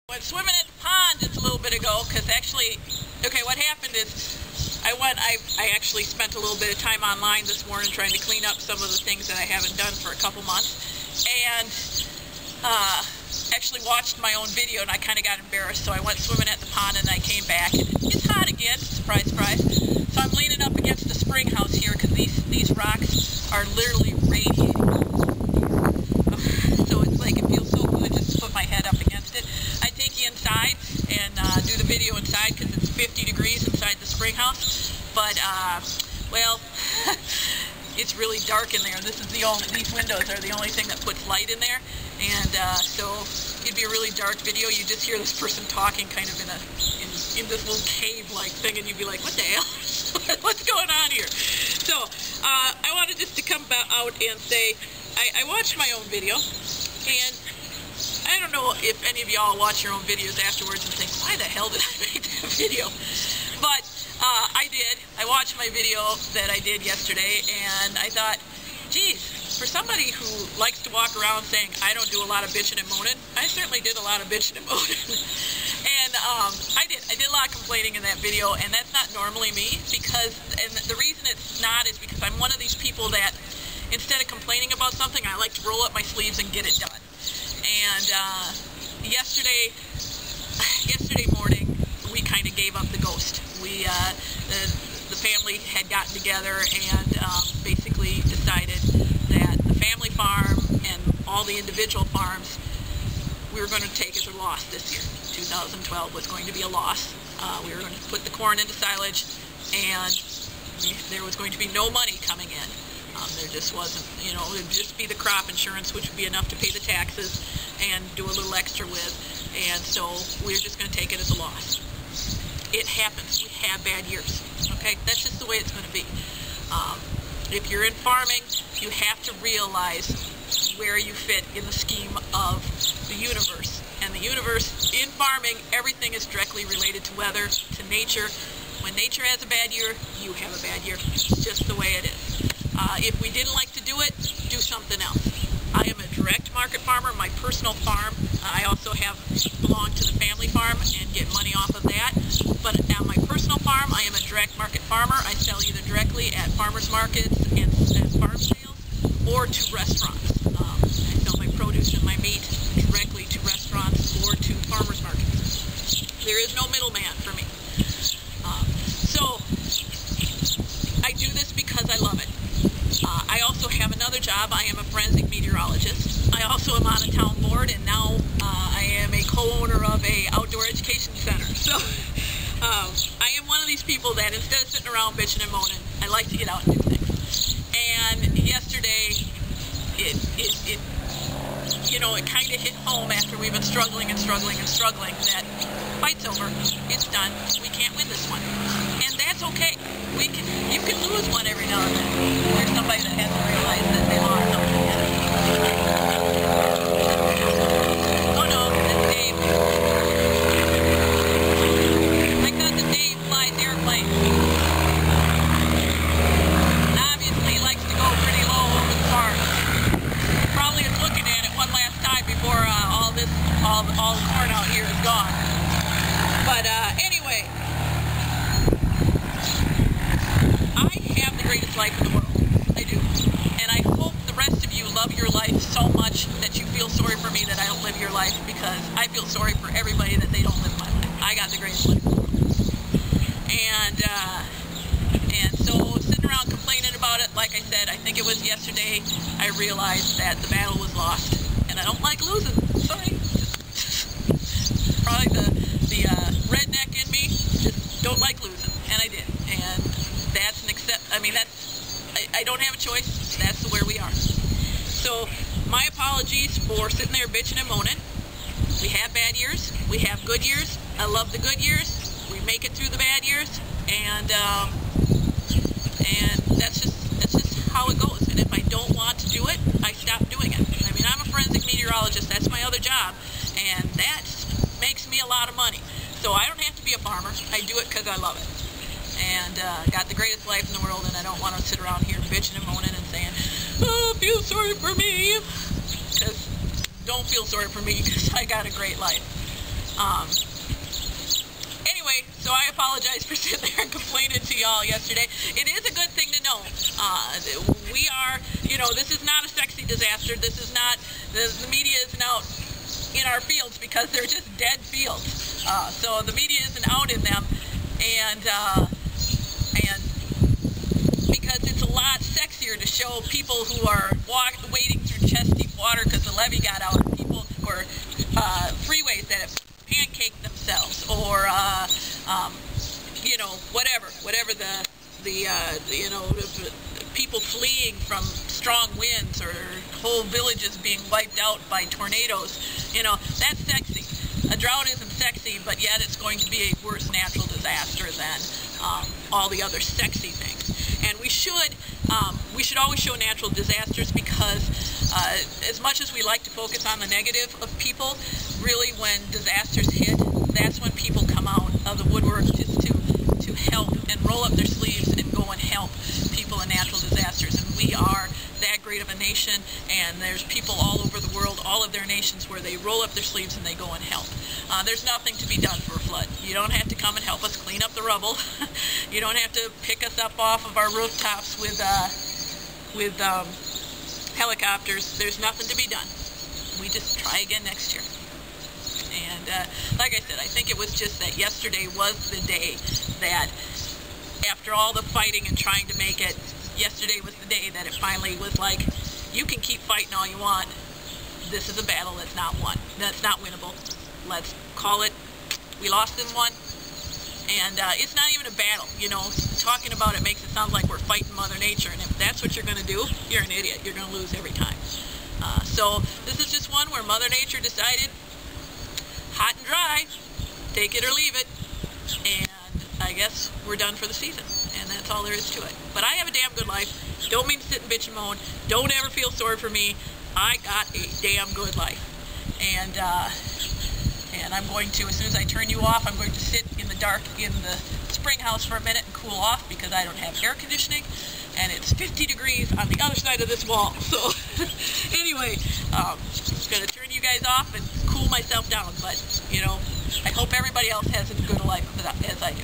Went swimming at the pond just a little bit ago because actually, okay, what happened is I actually spent a little bit of time online this morning trying to clean up some of the things that I haven't done for a couple months, and actually watched my own video, and I kind of got embarrassed, so I went swimming at the pond and I came back and it's hot again, surprise, surprise. So I'm leaning up against the spring house here because these rocks are literally radiating. So it's like, it feels so good just to put my head up against it. I take you inside and do the video inside because it's 50 degrees inside the spring house, but well, it's really dark in there. These windows are the only thing that puts light in there, and so it'd be a really dark video. You just hear this person talking kind of in this little cave-like thing, and you'd be like, what the hell? What's going on here? So I wanted just to come out and say, I watched my own video, and I don't know if any of y'all watch your own videos afterwards and think, why the hell did I make that video? But I did. I watched my video that I did yesterday, and I thought, geez, for somebody who likes to walk around saying, I don't do a lot of bitching and moaning, I certainly did a lot of bitching and moaning. And I did a lot of complaining in that video, and that's not normally me, and the reason it's not is because I'm one of these people that, instead of complaining about something, I like to roll up my sleeves and get it done. And yesterday morning, we kind of gave up the ghost. The family had gotten together and basically decided that the family farm and all the individual farms, we were going to take as a loss this year. 2012 was going to be a loss. We were going to put the corn into silage, and there was going to be no money coming in. There just wasn't, it would just be the crop insurance, which would be enough to pay the taxes and do a little extra with, and so we're just going to take it as a loss. It happens. We have bad years, okay? That's just the way it's going to be. If you're in farming, you have to realize where you fit in the scheme of the universe. And the universe, in farming, everything is directly related to weather, to nature. When nature has a bad year, you have a bad year. It's just the way it is. If we didn't like to do it, do something else. I am a direct market farmer. My personal farm, I also belong to the family farm and get money off of that. But on my personal farm, I am a direct market farmer. I sell either directly at farmers markets and farm sales, or to restaurants. I sell my produce and my meat directly to restaurants or to farmers markets. There is no middleman for me. So I do this because I love it. I also have another job. I am a forensic meteorologist. I also am on a town board, and now I am a co-owner of a outdoor education center. So I am one of these people that, instead of sitting around bitching and moaning, I like to get out and do things. And yesterday, it kind of hit home after we've been struggling and struggling and struggling that fight's over. It's done. We can't win this one. And that's okay. You can lose one every now and then. There's somebody that hasn't realized that they lost something yet. Oh no, that's Dave. My cousin Dave flies airplanes. Obviously he likes to go pretty low over the farm. Probably is looking at it one last time before all the corn out here is gone. But anyway, I have the greatest life in the world. I do. And I hope the rest of you love your life so much that you feel sorry for me that I don't live your life, because I feel sorry for everybody that they don't live my life. I got the greatest life in the world. And so sitting around complaining about it, like I said, I think it was yesterday, I realized that the battle was lost. And I don't like losing. Sorry. Probably the redneck in me just don't like losing, and I did. And that's I don't have a choice. That's where we are. So my apologies for sitting there bitching and moaning. We have bad years. We have good years. I love the good years. We make it through the bad years, and that's just how it goes. And if I don't want to do it, I stop doing it. I mean, I'm a forensic meteorologist. That's my other job, and that makes me a lot of money. So I don't have to be a farmer. I do it because I love it. And got the greatest life in the world, and I don't want to sit around here bitching and moaning and saying, oh, feel sorry for me. Because don't feel sorry for me, because I got a great life. Anyway, so I apologize for sitting there and complaining to y'all yesterday. It is a good thing to know. We are, this is not a sexy disaster. This is not, the media isn't out in our fields because they're just dead fields. So the media isn't out in them, and because it's a lot sexier to show people who are wading through chest-deep water because the levee got out, or people who are freeways that have pancaked themselves, or whatever the people fleeing from strong winds, or whole villages being wiped out by tornadoes. That's sexy. A drought isn't sexy, but yet it's going to be a worse natural disaster than all the other sexy things. And we should always show natural disasters, because as much as we like to focus on the negative of people, really when disasters hit, that's when people come out of the woodwork just to help and roll up their sleeves and go and help people in natural disasters. And we are that great of a nation, and there's people all over the world, all of their nations, where they roll up their sleeves and they go and help. There's nothing to be done for a flood. You don't have to come and help us clean up the rubble. You don't have to pick us up off of our rooftops with helicopters. There's nothing to be done. We just try again next year. And like I said, I think it was just that yesterday was the day that, after all the fighting and trying to make it, yesterday was the day that it finally was like, you can keep fighting all you want. This is a battle that's not won. That's not winnable. Let's call it, we lost in one. And it's not even a battle. Talking about it makes it sound like we're fighting Mother Nature, and if that's what you're going to do, you're an idiot. You're going to lose every time. So this is just one where Mother Nature decided, hot and dry, take it or leave it, and I guess we're done for the season, and that's all there is to it. But I have a damn good life. Don't mean to sit and bitch and moan. Don't ever feel sorry for me. I got a damn good life. And I'm going to, as soon as I turn you off, I'm going to sit in the dark in the spring house for a minute and cool off, because I don't have air conditioning, and it's 50 degrees on the other side of this wall. So anyway, I'm going to turn you guys off and cool myself down. But, I hope everybody else has as good a life as I do.